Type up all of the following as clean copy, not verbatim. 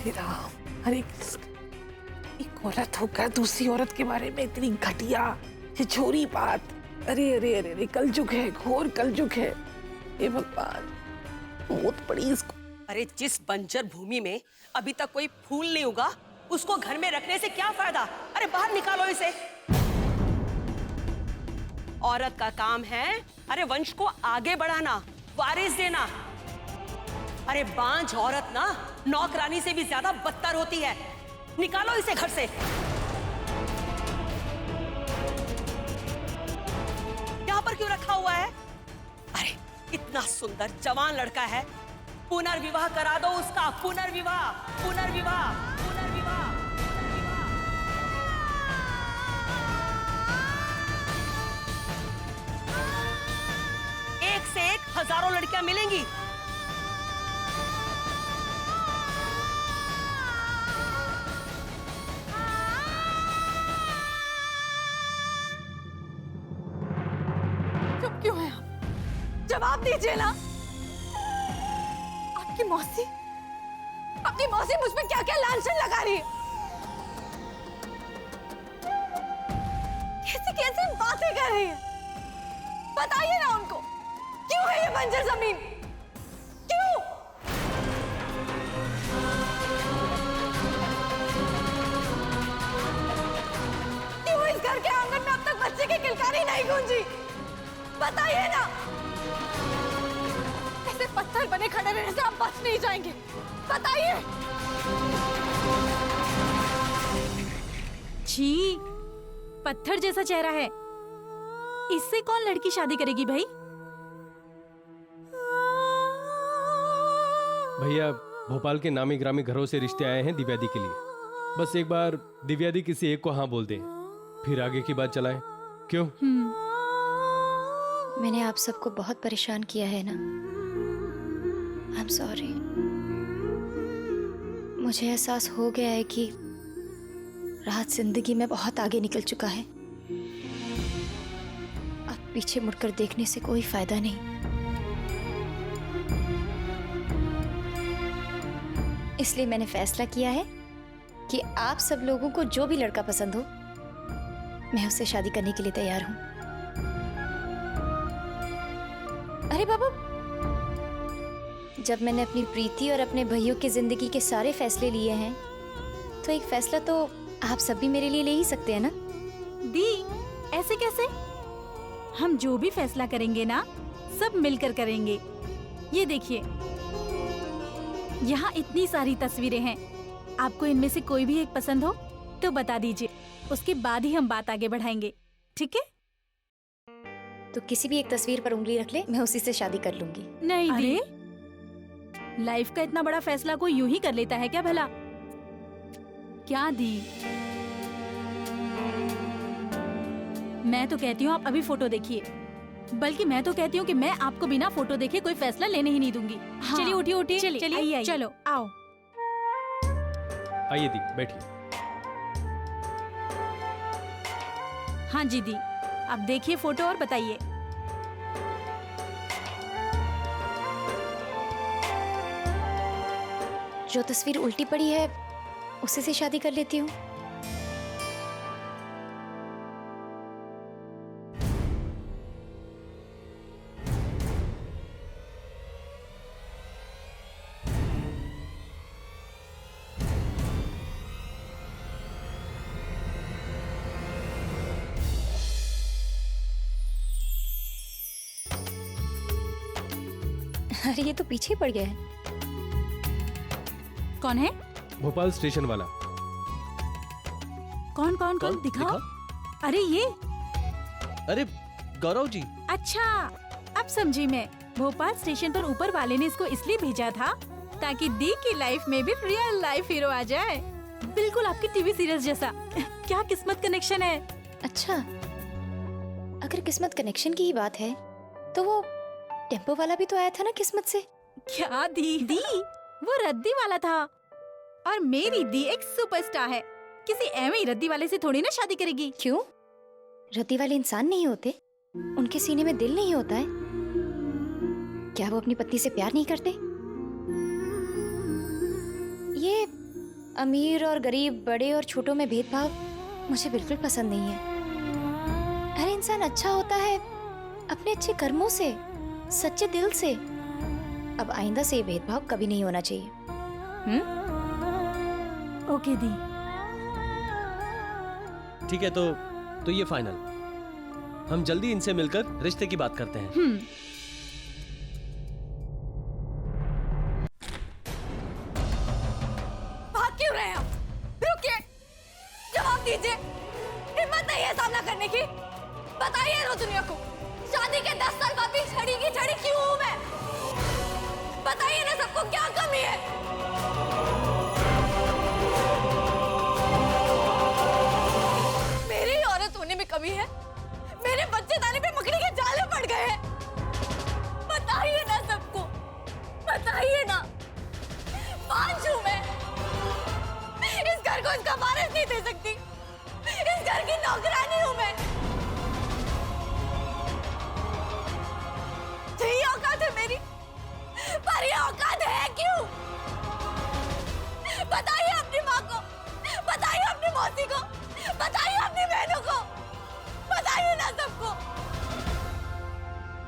हरे राम हरे कृष्ण। एक औरत होकर दूसरी औरत के बारे में इतनी घटिया ये छोरी बात। अरे अरे अरे अरे, कलयुग है, घोर कलयुग है। हे भगवान, मौत पड़ी इसको। अरे जिस बंजर भूमि में अभी तक कोई फूल नहीं उगा, उसको घर में रखने से क्या फायदा? अरे बाहर निकालो इसे। औरत का काम है अरे वंश को आगे बढ़ाना, वारिस देना। अरे बांझ औरत ना नौकरानी से भी ज्यादा बदतर होती है। निकालो इसे घर से। यहां पर क्यों रखा हुआ है? अरे इतना सुंदर जवान लड़का है, पुनर्विवाह करा दो उसका। पुनर्विवाह पुनर्विवाह पुनर्विवाह। एक से एक हजारों लड़कियां मिलेंगी। चुप क्यों है आप? जवाब दीजिए ना। आपकी मौसी, अपनी मौसी मुझ पे क्या क्या लांछन लगा रही है। कैसी कैसी बातें कर रही है। बताइए ना उनको, क्यों है ये बंजर जमीन? क्यों? क्यों इस घर के आंगन में अब तक बच्चे की किलकारी नहीं गूंजी? बताइए ना। ऐसे पत्थर बने खड़े रहने से आप बच नहीं जाएंगे। बताइए। छी, पत्थर जैसा चेहरा है, इससे कौन लड़की शादी करेगी भाई? भैया, भोपाल के नामी ग्रामी घरों से रिश्ते आए हैं दिव्या दी के लिए। बस एक बार दिव्या दी किसी एक को हाँ बोल दे, फिर आगे की बात चलाएं। क्यों? मैंने आप सबको बहुत परेशान किया है ना। I am sorry. मुझे एहसास हो गया है कि राहत जिंदगी में बहुत आगे निकल चुका है। अब पीछे मुड़कर देखने से कोई फायदा नहीं। इसलिए मैंने फैसला किया है कि आप सब लोगों को जो भी लड़का पसंद हो, मैं उससे शादी करने के लिए तैयार हूं। अरे बाबू, जब मैंने अपनी प्रीति और अपने भाइयों की जिंदगी के सारे फैसले लिए हैं, तो एक फैसला तो आप सब भी मेरे लिए ले ही सकते हैं ना। दी, ऐसे कैसे? हम जो भी फैसला करेंगे ना, सब मिलकर करेंगे। ये देखिए, यहाँ इतनी सारी तस्वीरें हैं, आपको इनमें से कोई भी एक पसंद हो तो बता दीजिए, उसके बाद ही हम बात आगे बढ़ाएंगे, ठीक है? तो किसी भी एक तस्वीर पर उंगली रख ले, मैं उसी से शादी कर लूंगी। नहीं दी, लाइफ का इतना बड़ा फैसला कोई यूं ही कर लेता है क्या भला? क्या दी? मैं तो कहती हूँ आप अभी फोटो देखिए, बल्कि मैं तो कहती हूँ कि मैं आपको बिना फोटो देखे कोई फैसला लेने ही नहीं दूंगी। हाँ। चलिए उठिए उठिए, चलिए चलो आओ। आइए दी, बैठिए। हाँ जी दी, अब देखिए फोटो और बताइए। जो तस्वीर उल्टी पड़ी है उसी से शादी कर लेती हूँ। अरे ये तो पीछे पड़ गया है। कौन है? भोपाल स्टेशन वाला। कौन कौन कौन? दिखाओ। अरे ये, अरे गौरव जी। अच्छा अब समझी मैं। भोपाल स्टेशन पर ऊपर वाले ने इसको इसलिए भेजा था ताकि दी की लाइफ में भी रियल लाइफ हीरो आ जाए, बिल्कुल आपकी टीवी सीरियल जैसा। क्या किस्मत कनेक्शन है। अच्छा, अगर किस्मत कनेक्शन की ही बात है तो वो टेम्पो वाला भी तो आया था ना किस्मत से। क्या दी? वो रद्दी वाला था, और मेरी दी एक सुपरस्टार है, किसी एवं ही रद्दी वाले से थोड़ी ना शादी करेगी। क्यों? रद्दी वाले इंसान नहीं होते? उनके सीने में दिल नहीं होता है? क्या वो अपनी पत्नी से प्यार नहीं करते? ये अमीर और गरीब, बड़े और छोटों में भेदभाव मुझे बिल्कुल पसंद नहीं है। हर इंसान अच्छा होता है अपने अच्छे कर्मों से, सच्चे दिल से। अब आइंदा से ये भेदभाव कभी नहीं होना चाहिए। ओके दी। ठीक है, तो ये फाइनल। हम जल्दी इनसे मिलकर रिश्ते की बात करते हैं। भाग क्यों रहे हैं आप? रुकिए, जवाब दीजिए। हिम्मत नहीं है सामना करने की? बताइए ना दुनिया को, शादी के 10 साल बाद भी छड़ी की छड़ी क्यों हूं मैं? बताइए ना सबको, क्या कमी है? मेरी औरत होने में कमी है? मेरे बच्चे दाने पे मकड़ी के जाल में पड़ गए हैं। बताइए ना सबको, बताइए ना। पांच हूं मैं, इस घर को इसका वारिस नहीं दे सकती। इस घर की नौकरानी हूं मैं। यही औकात है मेरी, पर ये औकात है क्यों? बताइए अपनी माँ को, बताइए अपनी मौसी को, बताइए अपनी बहनों को, बताइए ना सबको।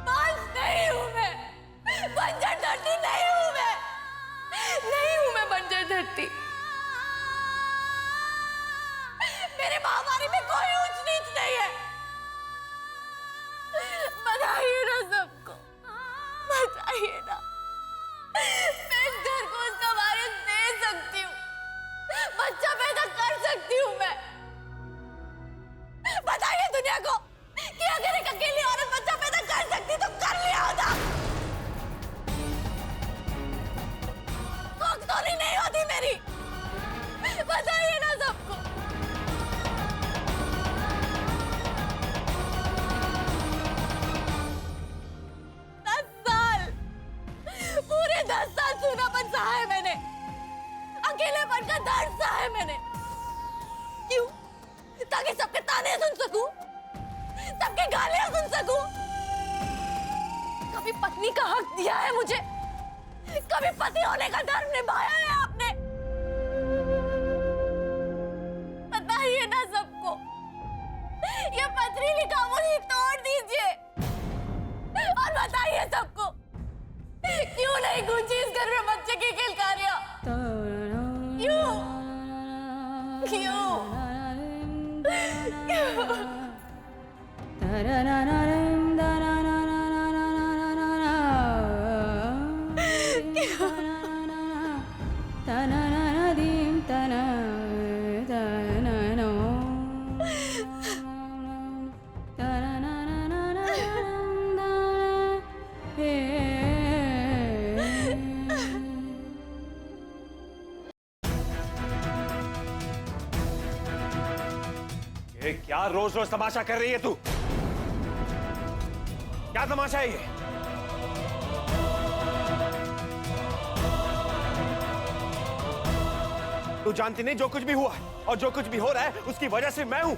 बांझ नहीं हूं मैं, बंजर धरती नहीं हूं मैं, नहीं हूं मैं बंजर धरती। मेरे महामारी में कोई ऊंच नीच नहीं है। बताइए ना सबको, बताइए ना। मैं इस घर को उसका वारिस दे सकती हूँ, बच्चा पैदा कर सकती हूँ मैं। बताइए दुनिया को कि अगर एक अकेली औरत बच्चा पैदा कर सकती तो कर लिया होता। कमजोरी नहीं होती मेरी। बताइए ना सबको। पूरे 10 साल सूनापन सहा है मैंने, अकेलेपन का दर्द सहा है मैंने। क्यों? ताकि सबके ताने सुन सकूं, सबके गालियां सुन सकूं। कभी पत्नी का हक दिया है मुझे? कभी पति होने का धर्म निभाया है आपने? बताइए ना सबको। ये पथरीली खामोशी तोड़ दीजिए और बताइए सबको, क्यों नहीं गूंजी इस घर में बच्चे की किलकारियां? क्यों? क्यों? ये क्या रोज रोज तमाशा कर रही है तू? क्या तमाशा है ये? तू जानती नहीं जो कुछ भी हुआ और जो कुछ भी हो रहा है उसकी वजह से मैं हूं।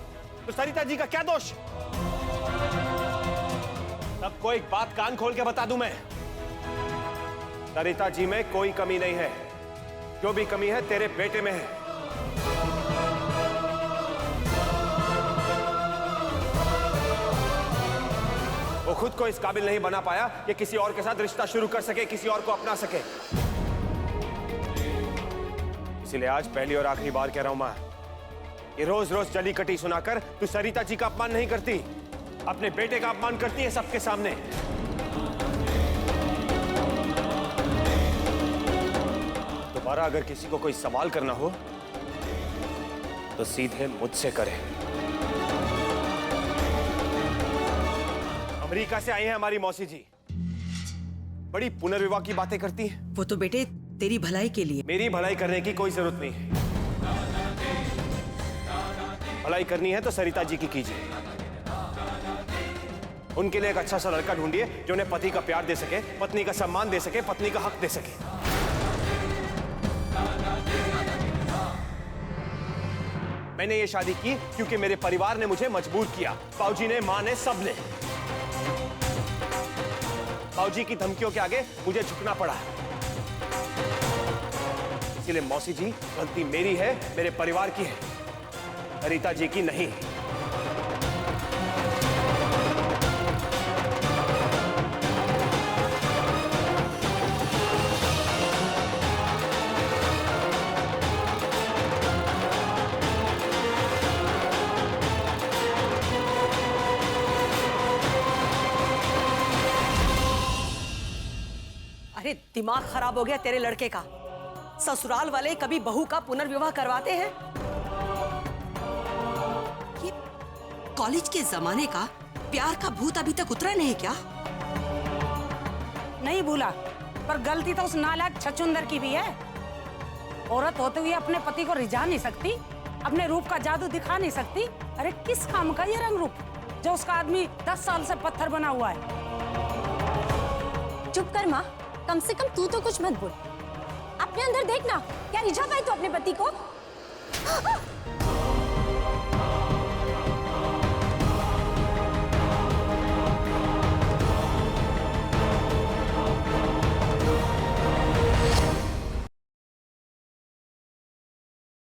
तो सरिता जी का क्या दोष? सबको एक बात कान खोल के बता दूं मैं, सरिता जी में कोई कमी नहीं है। जो भी कमी है तेरे बेटे में है। वो खुद को इस काबिल नहीं बना पाया कि किसी और के साथ रिश्ता शुरू कर सके, किसी और को अपना सके। इसलिए आज पहली और आखिरी बार कह रहा हूं मैं, ये रोज रोज जली कटी सुनाकर तू सरिता जी का अपमान नहीं करती, अपने बेटे का अपमान करती है सबके सामने। दोबारा अगर किसी को कोई सवाल करना हो तो सीधे मुझसे करे। अमेरिका से आई हैं हमारी मौसी जी, बड़ी पुनर्विवाह की बातें करती हैं। वो तो बेटे तेरी भलाई के लिए। मेरी भलाई करने की कोई जरूरत नहीं है। भलाई करनी है तो सरिता जी की कीजिए। उनके लिए एक अच्छा सा लड़का ढूंढिए जो उन्हें पति का प्यार दे सके, पत्नी का सम्मान दे सके, पत्नी का हक दे सके। मैंने ये शादी की क्योंकि मेरे परिवार ने मुझे मजबूर किया। बाबूजी ने, मां ने, सब ने। बाबूजी की धमकियों के आगे मुझे झुकना पड़ा। इसके लिए मौसी जी, गलती मेरी है, मेरे परिवार की है, सरिता जी की नहीं। अरे दिमाग खराब हो गया तेरे लड़के का। ससुराल वाले कभी बहू का पुनर्विवाह करवाते हैं? ये कॉलेज के जमाने का प्यार का भूत अभी तक उतरा नहीं क्या? नहीं भूला, पर गलती तो उस नालायक छछुंदर की भी है। औरत होते हुए अपने पति को रिझा नहीं सकती, अपने रूप का जादू दिखा नहीं सकती। अरे किस काम का ये रंग रूप जो उसका आदमी 10 साल से पत्थर बना हुआ है। चुप कर माँ, कम से कम तू तो कुछ मत बोल। अपने अंदर देखना, क्या रिझा पाए तू अपने पति को?